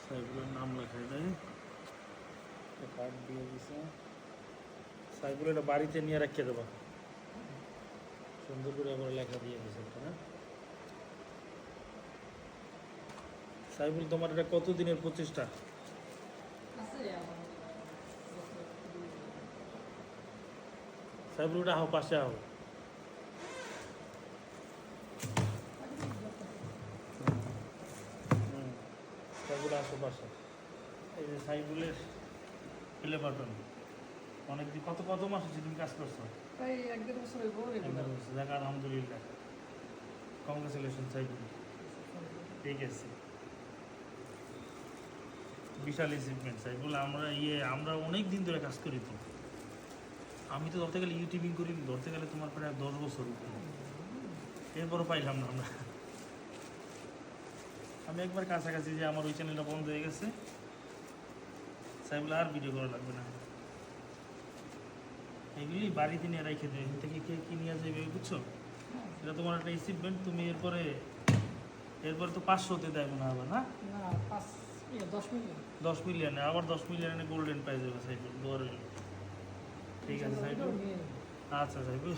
সাইকেলের নাম লেখাই দেয়, কার্ড দিয়ে দিছে। সাইকেল এটা বাড়িতে নিয়ে রেখে দেবা, সুন্দর করে আবার লেখা দিয়ে দিছে একটা না। সাইকেল তোমার এটা কত দিনের প্রচেষ্টা? সাইকেল ওটা আহ পাশে আহ, সাইকেল আসো পাশে। এই যে সাইকেলের প্লে বাটন অনেকদিন, কত কত মাস হচ্ছে তুমি কাজ করছো? প্রায় 1-1.5 বছর হইব। দেখ আলহামদুলিল্লাহ, কংগ্রেচুলেশন সাইকেল, ঠিক আছে, বিশাল অ্যাচিভমেন্ট সাইকেল। আমরা অনেক দিন ধরে কাজ করি তো, আমি তো ধরতে গেলে ইউটিউবিং করি, ধরতে গেলে তোমার প্রায় 10 বছর উপরে, এরপরও পাইলাম না আমরা। আমি একবার কাছাকাছি যে আমার ওই চ্যানেলটা বন্ধ হয়ে গেছে, সাইকেল আর ভিডিও করা লাগবে না। এগুলি বাড়িতে নিয়ে রেখে দেবে, এখান থেকে কে কি নিয়ে যাবে বুঝছো, এটা তোমার একটা অ্যাচিভমেন্ট। তুমি এরপরে তো 500-তে দেয় মনে হবে না? 10 মিলিয়নে, আবার 10 মিলিয়নে গোল্ডেন প্রাইজ হবে সাইকেল, ঠিক আছে সাইকেল। আচ্ছা সাইকেল।